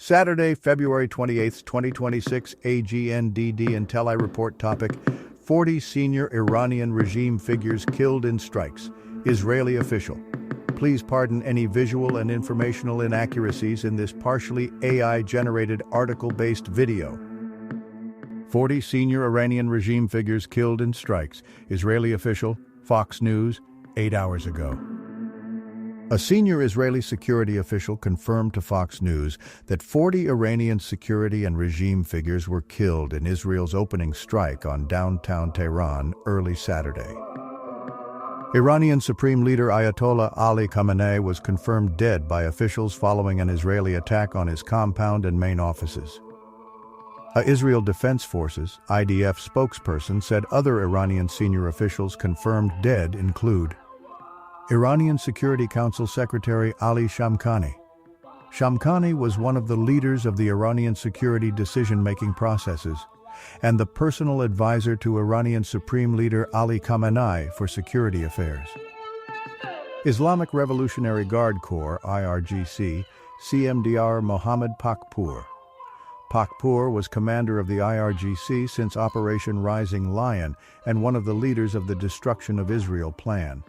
Saturday, February 28, 2026, AGNDD Intelli Report topic: 40 senior Iranian regime figures killed in strikes. Israeli official. Please pardon any visual and informational inaccuracies in this partially AI-generated article-based video. 40 senior Iranian regime figures killed in strikes. Israeli official, Fox News, 8 hours ago. A senior Israeli security official confirmed to Fox News that 40 Iranian security and regime figures were killed in Israel's opening strike on downtown Tehran early Saturday. Iranian Supreme Leader Ayatollah Ali Khamenei was confirmed dead by officials following an Israeli attack on his compound and main offices. A Israel Defense Forces (IDF) spokesperson said other Iranian senior officials confirmed dead include Iranian Security Council Secretary Ali Shamkhani. Shamkhani was one of the leaders of the Iranian security decision-making processes and the personal advisor to Iranian Supreme Leader Ali Khamenei for security affairs. Islamic Revolutionary Guard Corps (IRGC) CMDR Mohammad Pakpour. Pakpour was commander of the IRGC since Operation Rising Lion and one of the leaders of the Destruction of Israel plan.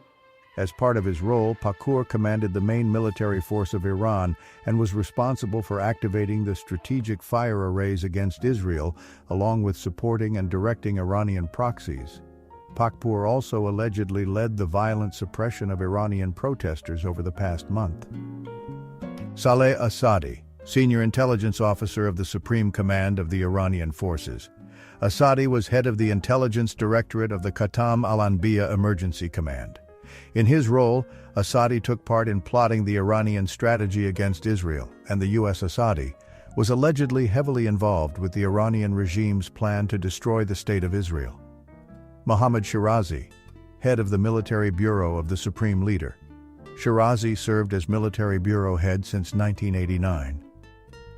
As part of his role, Pakpour commanded the main military force of Iran and was responsible for activating the strategic fire arrays against Israel, along with supporting and directing Iranian proxies. Pakpour also allegedly led the violent suppression of Iranian protesters over the past month. Saleh Assadi, senior intelligence officer of the Supreme Command of the Iranian forces. Assadi was head of the Intelligence Directorate of the Qatam al-Anbiya Emergency Command. In his role, Assadi took part in plotting the Iranian strategy against Israel, and the U.S. Assadi was allegedly heavily involved with the Iranian regime's plan to destroy the State of Israel. Mohammad Shirazi, head of the Military Bureau of the Supreme Leader. Shirazi served as Military Bureau head since 1989.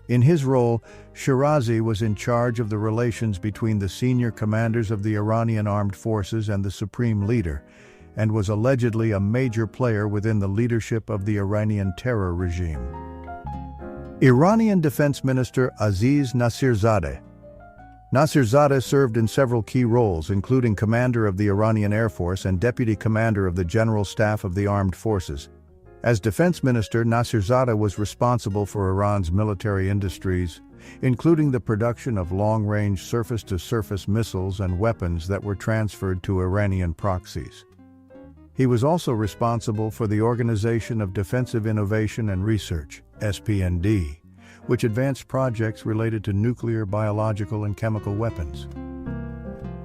In his role, Shirazi was in charge of the relations between the senior commanders of the Iranian armed forces and the Supreme Leader, and was allegedly a major player within the leadership of the Iranian terror regime. Iranian Defense Minister Aziz Nasirzadeh. Nasirzadeh served in several key roles, including commander of the Iranian Air Force and deputy commander of the General Staff of the Armed Forces. As defense minister, Nasirzadeh was responsible for Iran's military industries, including the production of long-range surface-to-surface missiles and weapons that were transferred to Iranian proxies. He was also responsible for the Organization of Defensive Innovation and Research, SPND, which advanced projects related to nuclear, biological, and chemical weapons.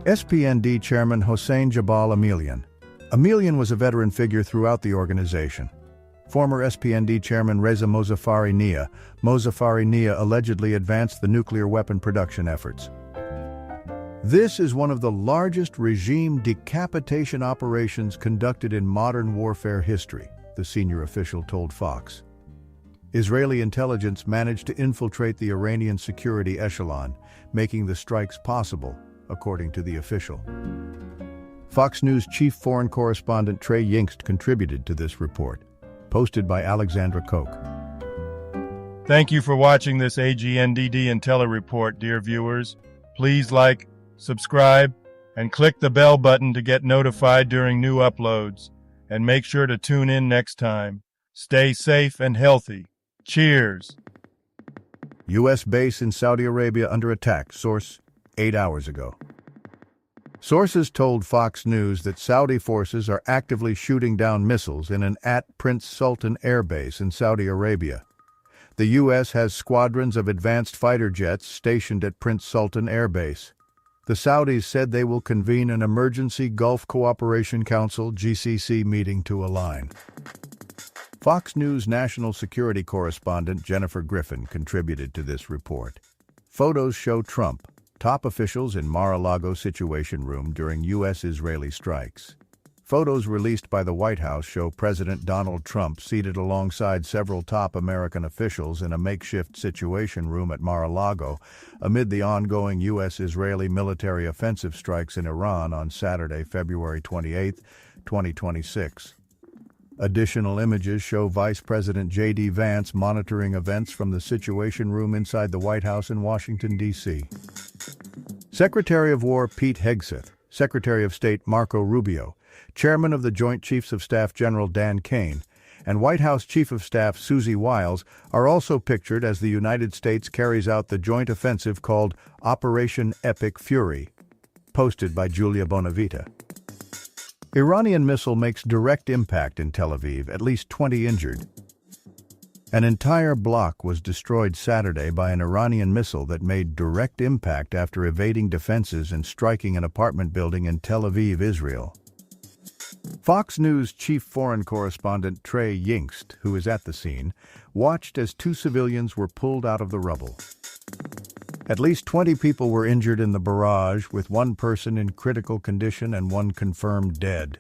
SPND Chairman Hossein Jabal Amelian. Amelian was a veteran figure throughout the organization. Former SPND Chairman Reza Mozaffari Nia allegedly advanced the nuclear weapon production efforts. This is one of the largest regime decapitation operations conducted in modern warfare history, the senior official told Fox. Israeli intelligence managed to infiltrate the Iranian security echelon, making the strikes possible, according to the official. Fox News chief foreign correspondent Trey Yingst contributed to this report, posted by Alexandra Koch. Thank you for watching this AGNDD Intelli Report, dear viewers. Please like, subscribe, and click the bell button to get notified during new uploads. And make sure to tune in next time. Stay safe and healthy. Cheers. U.S. base in Saudi Arabia under attack. Source, 8 hours ago. Sources told Fox News that Saudi forces are actively shooting down missiles in an Prince Sultan air base in Saudi Arabia. The U.S. has squadrons of advanced fighter jets stationed at Prince Sultan Air Base. The Saudis said they will convene an emergency Gulf Cooperation Council (GCC) meeting to align. Fox News national security correspondent Jennifer Griffin contributed to this report. Photos show Trump, top officials in Mar-a-Lago Situation Room during U.S.-Israeli strikes. Photos released by the White House show President Donald Trump seated alongside several top American officials in a makeshift Situation Room at Mar-a-Lago amid the ongoing U.S.-Israeli military offensive strikes in Iran on Saturday, February 28, 2026. Additional images show Vice President J.D. Vance monitoring events from the Situation Room inside the White House in Washington, D.C. Secretary of War Pete Hegseth, Secretary of State Marco Rubio, Chairman of the Joint Chiefs of Staff General Dan Kane, and White House Chief of Staff Susie Wiles are also pictured as the United States carries out the joint offensive called Operation Epic Fury, posted by Julia Bonavita. Iranian missile makes direct impact in Tel Aviv, at least 20 injured. An entire block was destroyed Saturday by an Iranian missile that made direct impact after evading defenses and striking an apartment building in Tel Aviv, Israel. Fox News chief foreign correspondent Trey Yingst, who is at the scene, watched as 2 civilians were pulled out of the rubble. At least 20 people were injured in the barrage, with 1 person in critical condition and 1 confirmed dead.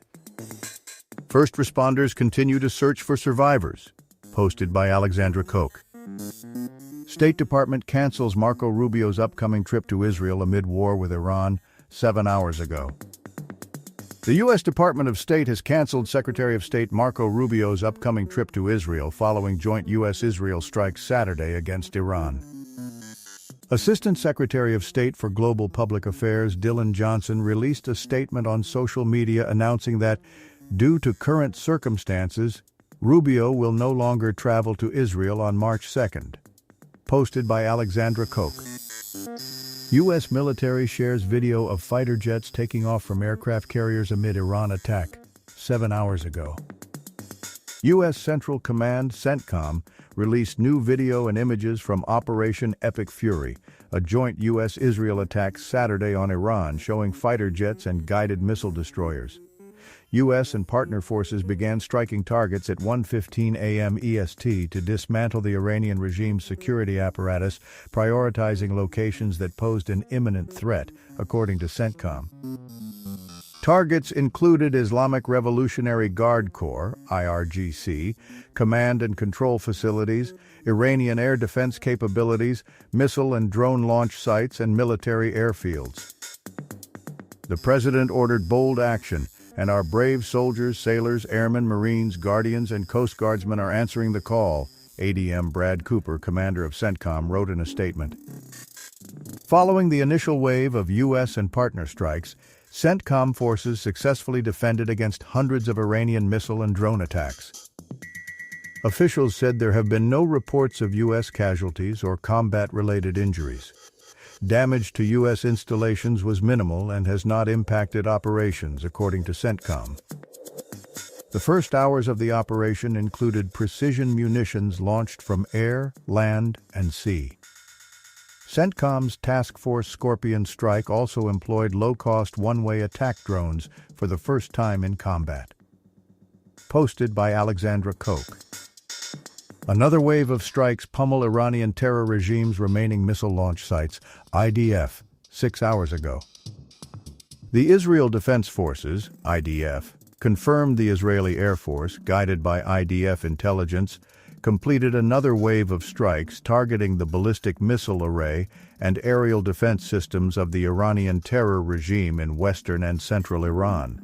First responders continue to search for survivors, posted by Alexandra Koch. State Department cancels Marco Rubio's upcoming trip to Israel amid war with Iran 7 hours ago. The U.S. Department of State has canceled Secretary of State Marco Rubio's upcoming trip to Israel following joint U.S.-Israel strikes Saturday against Iran. Assistant Secretary of State for Global Public Affairs Dylan Johnson released a statement on social media announcing that, due to current circumstances, Rubio will no longer travel to Israel on March 2nd. Posted by Alexandra Koch. U.S. military shares video of fighter jets taking off from aircraft carriers amid Iran attack 7 hours ago. U.S. Central Command, CENTCOM, released new video and images from Operation Epic Fury, a joint U.S.-Israel attack Saturday on Iran showing fighter jets and guided missile destroyers. U.S. and partner forces began striking targets at 1:15 a.m. EST to dismantle the Iranian regime's security apparatus, prioritizing locations that posed an imminent threat, according to CENTCOM. Targets included Islamic Revolutionary Guard Corps, IRGC, command and control facilities, Iranian air defense capabilities, missile and drone launch sites, and military airfields. The president ordered bold action, and our brave soldiers, sailors, airmen, Marines, Guardians, and Coast Guardsmen are answering the call, ADM Brad Cooper, commander of CENTCOM, wrote in a statement. Following the initial wave of U.S. and partner strikes, CENTCOM forces successfully defended against hundreds of Iranian missile and drone attacks. Officials said there have been no reports of U.S. casualties or combat-related injuries. Damage to U.S. installations was minimal and has not impacted operations, according to CENTCOM. The first hours of the operation included precision munitions launched from air, land, and sea. CENTCOM's Task Force Scorpion strike also employed low-cost one-way attack drones for the first time in combat. Posted by Alexandra Koch. Another wave of strikes pummel Iranian terror regime's remaining missile launch sites, IDF, 6 hours ago. The Israel Defense Forces, IDF, confirmed the Israeli Air Force, guided by IDF intelligence, completed another wave of strikes targeting the ballistic missile array and aerial defense systems of the Iranian terror regime in western and central Iran.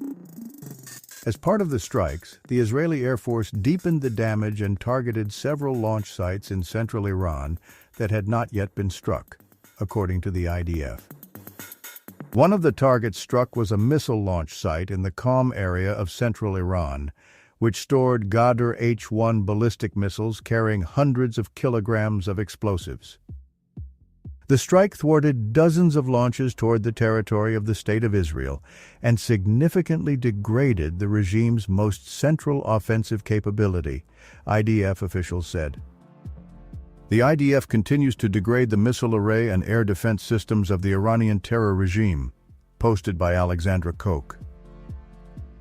As part of the strikes, the Israeli Air Force deepened the damage and targeted several launch sites in central Iran that had not yet been struck, according to the IDF. One of the targets struck was a missile launch site in the Qom area of central Iran, which stored Ghadr H-1 ballistic missiles carrying hundreds of kilograms of explosives. The strike thwarted dozens of launches toward the territory of the State of Israel and significantly degraded the regime's most central offensive capability, IDF officials said. The IDF continues to degrade the missile array and air defense systems of the Iranian terror regime, posted by Alexandra Koch.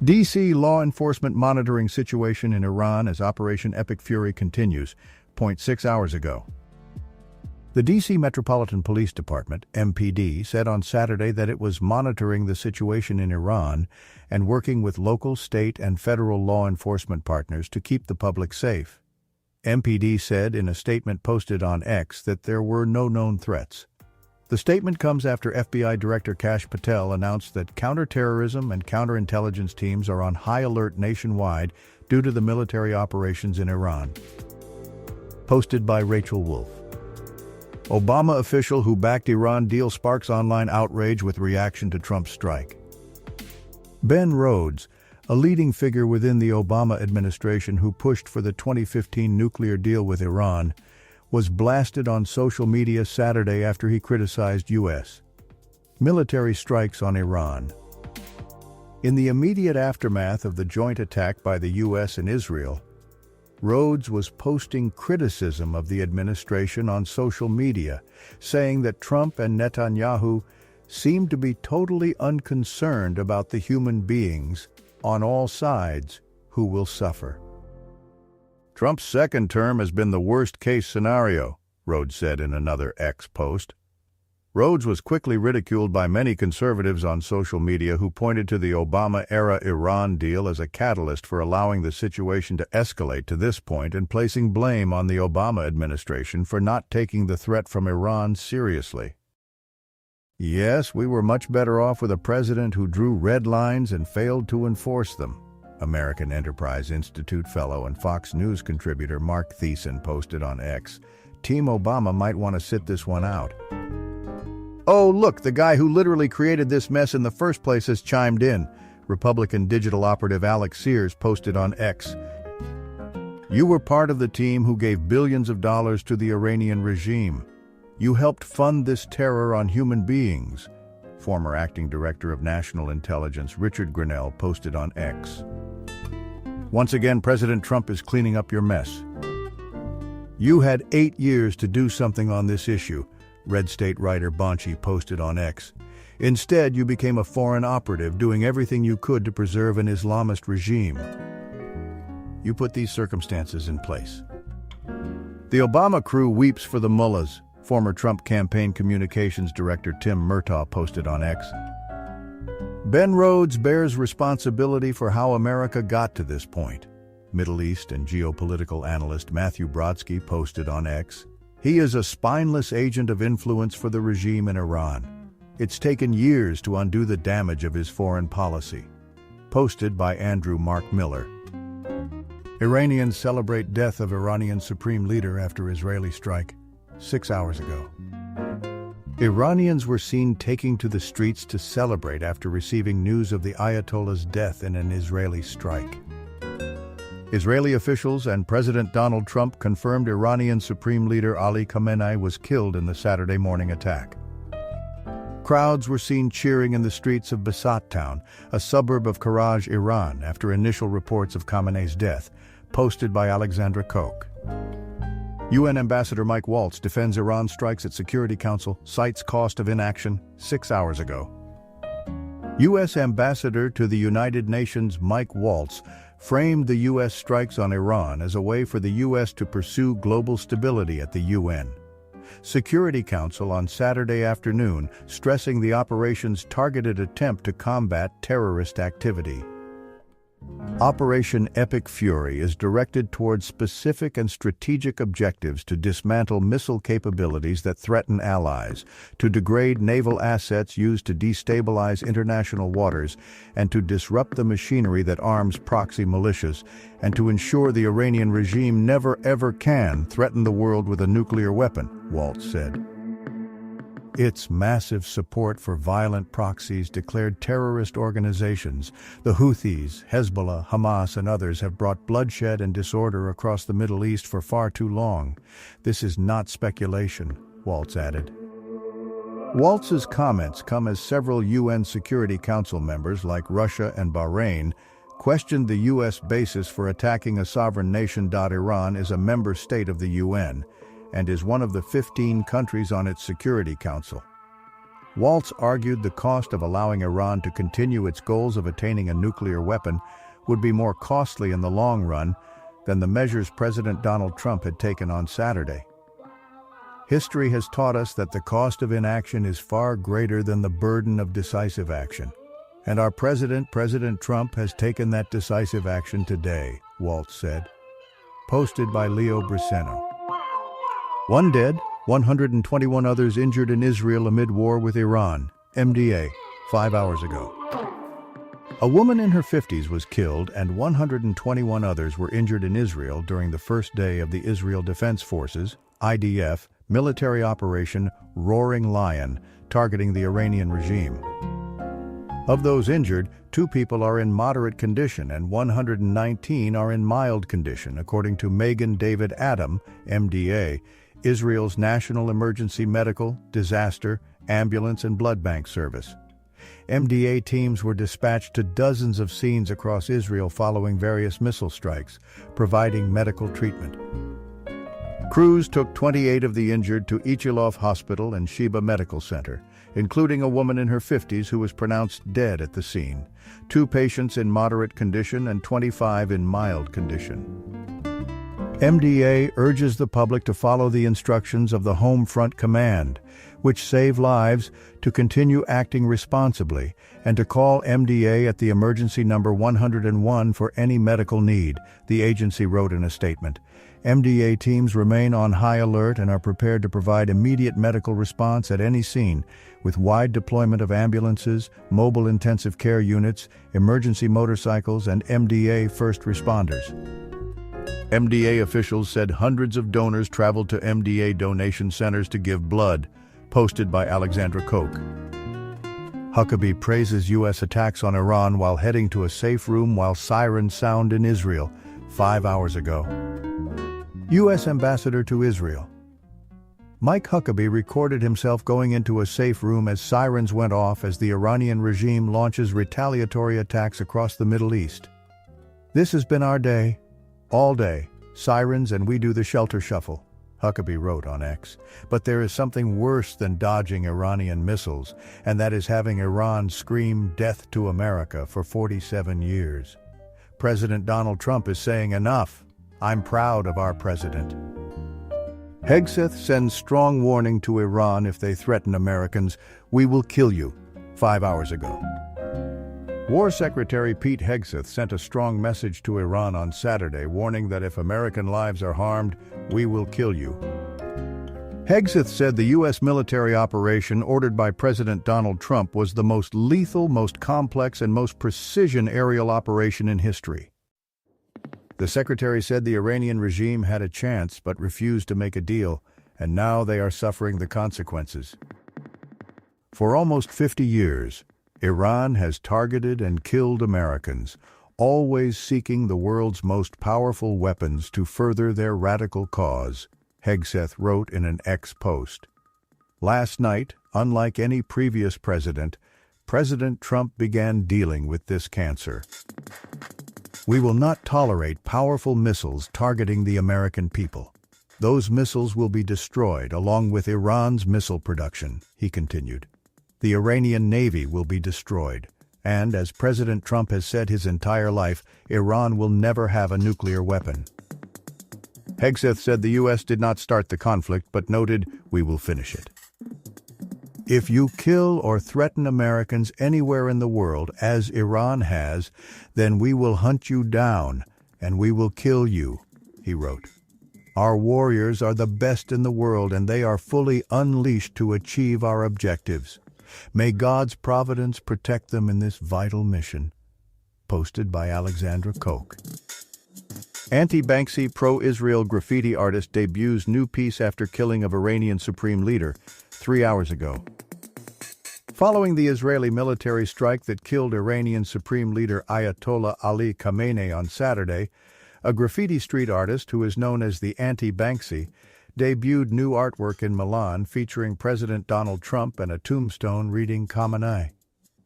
D.C. law enforcement monitoring situation in Iran as Operation Epic Fury continues, 0.6 hours ago. The D.C. Metropolitan Police Department, MPD, said on Saturday that it was monitoring the situation in Iran and working with local, state, and federal law enforcement partners to keep the public safe. MPD said in a statement posted on X that there were no known threats. The statement comes after FBI Director Kash Patel announced that counterterrorism and counterintelligence teams are on high alert nationwide due to the military operations in Iran. Posted by Rachel Wolf. Obama official who backed Iran deal sparks online outrage with reaction to Trump's strike. Ben Rhodes, a leading figure within the Obama administration who pushed for the 2015 nuclear deal with Iran, was blasted on social media Saturday after he criticized U.S. military strikes on Iran. In the immediate aftermath of the joint attack by the U.S. and Israel, Rhodes was posting criticism of the administration on social media, saying that Trump and Netanyahu seemed to be totally unconcerned about the human beings on all sides who will suffer. Trump's second term has been the worst-case scenario, Rhodes said in another X post. Rhodes was quickly ridiculed by many conservatives on social media who pointed to the Obama-era Iran deal as a catalyst for allowing the situation to escalate to this point and placing blame on the Obama administration for not taking the threat from Iran seriously. Yes, we were much better off with a president who drew red lines and failed to enforce them, American Enterprise Institute fellow and Fox News contributor Mark Thiessen posted on X. Team Obama might want to sit this one out. Oh, look, the guy who literally created this mess in the first place has chimed in, Republican digital operative Alex Sears posted on X. You were part of the team who gave billions of dollars to the Iranian regime. You helped fund this terror on human beings, former acting director of National Intelligence Richard Grenell posted on X. Once again, President Trump is cleaning up your mess. You had 8 years to do something on this issue, Red State writer Bonchi posted on X. Instead, you became a foreign operative doing everything you could to preserve an Islamist regime. You put these circumstances in place. The Obama crew weeps for the mullahs, former Trump campaign communications director Tim Murtaugh posted on X. Ben Rhodes bears responsibility for how America got to this point, Middle East and geopolitical analyst Matthew Brodsky posted on X. He is a spineless agent of influence for the regime in Iran. It's taken years to undo the damage of his foreign policy. Posted by Andrew Mark Miller. Iranians celebrate death of Iranian supreme leader after Israeli strike 6 hours ago. Iranians were seen taking to the streets to celebrate after receiving news of the Ayatollah's death in an Israeli strike. Israeli officials and President Donald Trump confirmed Iranian Supreme Leader Ali Khamenei was killed in the Saturday morning attack. Crowds were seen cheering in the streets of Basat town, a suburb of Karaj, Iran, after initial reports of Khamenei's death, posted by Alexandra Koch. UN Ambassador Mike Waltz defends Iran strikes at Security Council, cites cost of inaction 6 hours ago. U.S. Ambassador to the United Nations Mike Waltz framed the U.S. strikes on Iran as a way for the U.S. to pursue global stability at the UN. Security Council on Saturday afternoon, stressing the operation's targeted attempt to combat terrorist activity. Operation Epic Fury is directed towards specific and strategic objectives to dismantle missile capabilities that threaten allies, to degrade naval assets used to destabilize international waters, and to disrupt the machinery that arms proxy militias, and to ensure the Iranian regime never ever can threaten the world with a nuclear weapon, Waltz said. Its massive support for violent proxies declared terrorist organizations, the Houthis, Hezbollah, Hamas, and others have brought bloodshed and disorder across the Middle East for far too long. This is not speculation, Waltz added. Waltz's comments come as several UN Security Council members like Russia and Bahrain questioned the U.S. basis for attacking a sovereign nation. Iran is a member state of the UN and is one of the 15 countries on its Security Council. Waltz argued the cost of allowing Iran to continue its goals of attaining a nuclear weapon would be more costly in the long run than the measures President Donald Trump had taken on Saturday. History has taught us that the cost of inaction is far greater than the burden of decisive action. And our President Trump, has taken that decisive action today, Waltz said. Posted by Leo Briseno. 1 dead, 121 others injured in Israel amid war with Iran, MDA, 5 hours ago. A woman in her 50s was killed and 121 others were injured in Israel during the first day of the Israel Defense Forces, IDF, military operation Roaring Lion, targeting the Iranian regime. Of those injured, 2 people are in moderate condition and 119 are in mild condition, according to Megan David Adam, MDA, Israel's National Emergency Medical, Disaster, Ambulance and Blood Bank Service. MDA teams were dispatched to dozens of scenes across Israel following various missile strikes, providing medical treatment. Crews took 28 of the injured to Ichilov Hospital and Sheba Medical Center, including a woman in her 50s who was pronounced dead at the scene, 2 patients in moderate condition and 25 in mild condition. MDA urges the public to follow the instructions of the Home Front Command, which save lives, to continue acting responsibly, and to call MDA at the emergency number 101 for any medical need, the agency wrote in a statement. MDA teams remain on high alert and are prepared to provide immediate medical response at any scene, with wide deployment of ambulances, mobile intensive care units, emergency motorcycles, and MDA first responders. MDA officials said hundreds of donors traveled to MDA donation centers to give blood, posted by Alexandra Koch. Huckabee praises U.S. attacks on Iran while heading to a safe room while sirens sound in Israel 5 hours ago. U.S. Ambassador to Israel. Mike Huckabee recorded himself going into a safe room as sirens went off as the Iranian regime launches retaliatory attacks across the Middle East. "This has been our day, all day, sirens and we do the shelter shuffle," Huckabee wrote on X. "But there is something worse than dodging Iranian missiles, and that is having Iran scream death to America for 47 years. President Donald Trump is saying enough. I'm proud of our president." Hegseth sends strong warning to Iran if they threaten Americans. "We will kill you," 5 hours ago. War Secretary Pete Hegseth sent a strong message to Iran on Saturday, warning that if American lives are harmed, we will kill you. Hegseth said the U.S. military operation ordered by President Donald Trump was the most lethal, most complex, and most precision aerial operation in history. The secretary said the Iranian regime had a chance but refused to make a deal, and now they are suffering the consequences. For almost 50 years, Iran has targeted and killed Americans, always seeking the world's most powerful weapons to further their radical cause, Hegseth wrote in an X post. Last night, unlike any previous president, President Trump began dealing with this cancer. "We will not tolerate powerful missiles targeting the American people. Those missiles will be destroyed along with Iran's missile production," he continued. "The Iranian Navy will be destroyed, and as President Trump has said his entire life, Iran will never have a nuclear weapon." Hegseth said the U.S. did not start the conflict, but noted, "We will finish it. If you kill or threaten Americans anywhere in the world, as Iran has, then we will hunt you down, and we will kill you," he wrote. "Our warriors are the best in the world, and they are fully unleashed to achieve our objectives. May God's providence protect them in this vital mission." Posted by Alexandra Koch. Anti-Banksy pro-Israel graffiti artist debuts new piece after killing of Iranian Supreme Leader 3 hours ago. Following the Israeli military strike that killed Iranian Supreme Leader Ayatollah Ali Khamenei on Saturday, a graffiti street artist who is known as the Anti-Banksy debuted new artwork in Milan featuring President Donald Trump and a tombstone reading Khamenei.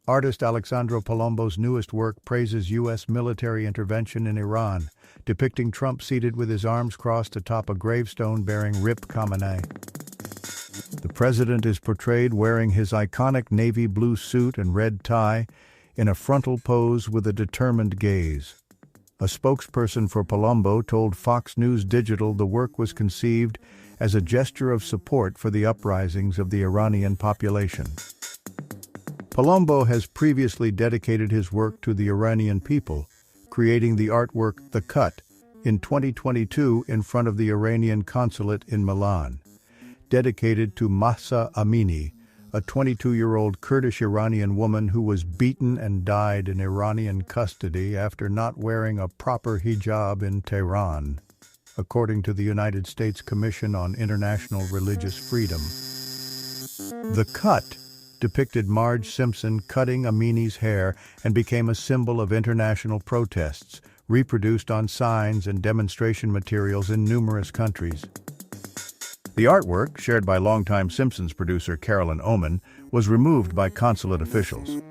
Artist Alexandro Palombo's newest work praises U.S. military intervention in Iran, depicting Trump seated with his arms crossed atop a gravestone bearing "Rip Khamenei." The president is portrayed wearing his iconic navy blue suit and red tie in a frontal pose with a determined gaze. A spokesperson for Palombo told Fox News Digital the work was conceived as a gesture of support for the uprisings of the Iranian population. Palombo has previously dedicated his work to the Iranian people, creating the artwork "The Cut" in 2022 in front of the Iranian consulate in Milan. Dedicated to Mahsa Amini, a 22-year-old Kurdish-Iranian woman who was beaten and died in Iranian custody after not wearing a proper hijab in Tehran, according to the United States Commission on International Religious Freedom. The cut depicted Marge Simpson cutting Amini's hair and became a symbol of international protests, reproduced on signs and demonstration materials in numerous countries. The artwork, shared by longtime Simpsons producer Carolyn Oman, was removed by consulate officials.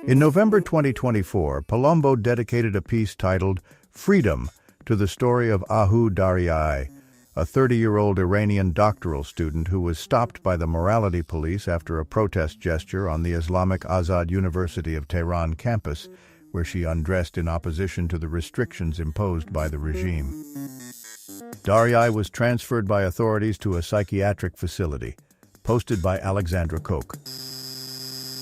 In November 2024, Palumbo dedicated a piece titled "Freedom" to the story of Ahu Daryai, a 30-year-old Iranian doctoral student who was stopped by the morality police after a protest gesture on the Islamic Azad University of Tehran campus, where she undressed in opposition to the restrictions imposed by the regime. Daryai was transferred by authorities to a psychiatric facility. Posted by Alexandra Koch.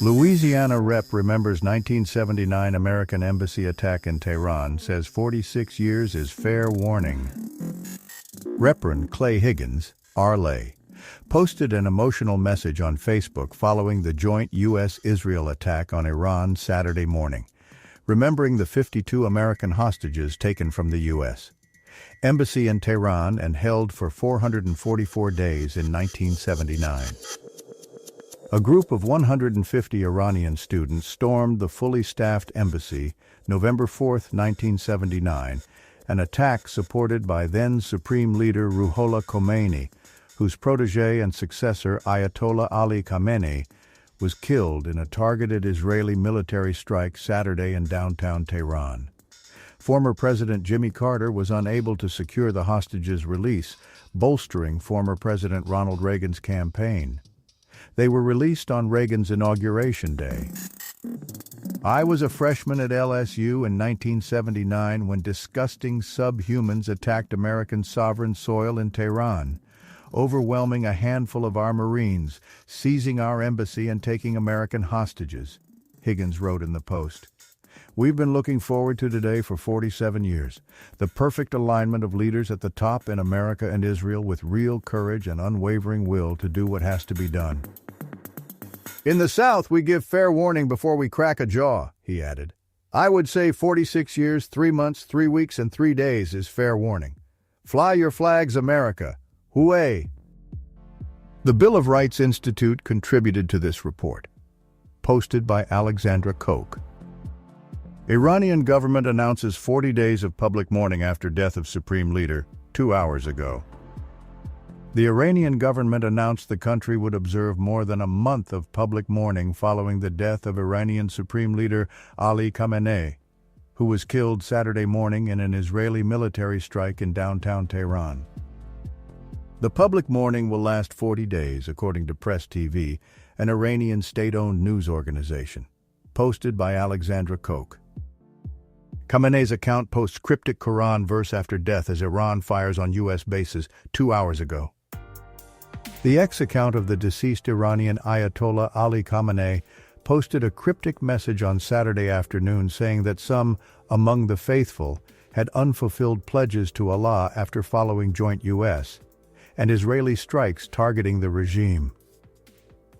Louisiana Rep. remembers 1979 American embassy attack in Tehran, says 46 years is fair warning. Reverend Clay Higgins, R-Lay, posted an emotional message on Facebook following the joint U.S.-Israel attack on Iran Saturday morning, remembering the 52 American hostages taken from the U.S. Embassy in Tehran and held for 444 days in 1979. A group of 150 Iranian students stormed the fully staffed embassy November 4, 1979, an attack supported by then Supreme Leader Ruhollah Khomeini, whose protege and successor Ayatollah Ali Khamenei was killed in a targeted Israeli military strike Saturday in downtown Tehran. Former President Jimmy Carter was unable to secure the hostages' release, bolstering former President Ronald Reagan's campaign. They were released on Reagan's inauguration day. I was a freshman at LSU in 1979 when disgusting subhumans attacked American sovereign soil in Tehran, overwhelming a handful of our Marines, seizing our embassy and taking American hostages, Higgins wrote in the Post. We've been looking forward to today for 47 years, the perfect alignment of leaders at the top in America and Israel with real courage and unwavering will to do what has to be done. In the South, we give fair warning before we crack a jaw, he added. I would say 46 years, 3 months, 3 weeks, and 3 days is fair warning. Fly your flags, America. Hooray! The Bill of Rights Institute contributed to this report. Posted by Alexandra Koch. Iranian government announces 40 days of public mourning after death of Supreme Leader 2 hours ago. The Iranian government announced the country would observe more than a month of public mourning following the death of Iranian Supreme Leader Ali Khamenei, who was killed Saturday morning in an Israeli military strike in downtown Tehran. The public mourning will last 40 days, according to Press TV, an Iranian state-owned news organization. Posted by Alexandra Koch. Khamenei's account posts cryptic Quran verse after death as Iran fires on U.S. bases 2 hours ago. The X account of the deceased Iranian Ayatollah Ali Khamenei posted a cryptic message on Saturday afternoon saying that some among the faithful had unfulfilled pledges to Allah after following joint U.S. and Israeli strikes targeting the regime.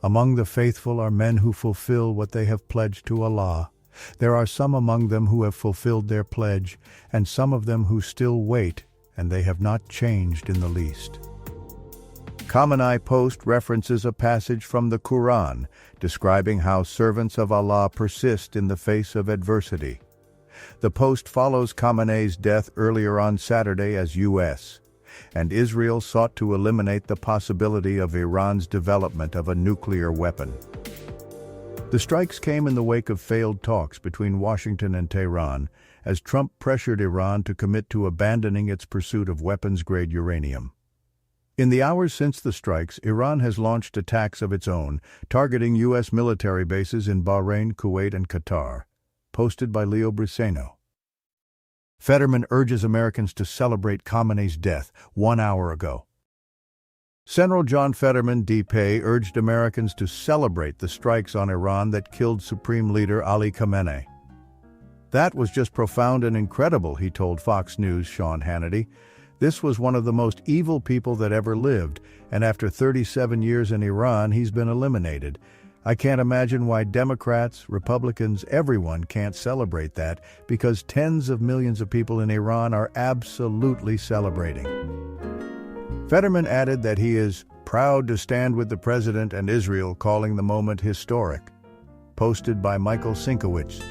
Among the faithful are men who fulfill what they have pledged to Allah. There are some among them who have fulfilled their pledge, and some of them who still wait, and they have not changed in the least. Khamenei post references a passage from the Quran, describing how servants of Allah persist in the face of adversity. The post follows Khamenei's death earlier on Saturday as U.S. and Israel sought to eliminate the possibility of Iran's development of a nuclear weapon. The strikes came in the wake of failed talks between Washington and Tehran, as Trump pressured Iran to commit to abandoning its pursuit of weapons-grade uranium. In the hours since the strikes, Iran has launched attacks of its own, targeting U.S. military bases in Bahrain, Kuwait, and Qatar. Posted by Leo Briseno. Fetterman urges Americans to celebrate Khamenei's death 1 hour ago. General John Fetterman, D.P., urged Americans to celebrate the strikes on Iran that killed Supreme Leader Ali Khamenei. That was just profound and incredible, he told Fox News' Sean Hannity. This was one of the most evil people that ever lived, and after 37 years in Iran, he's been eliminated. I can't imagine why Democrats, Republicans, everyone can't celebrate that, because tens of millions of people in Iran are absolutely celebrating. Fetterman added that he is proud to stand with the president and Israel, calling the moment historic. Posted by Michael Sinkowitz.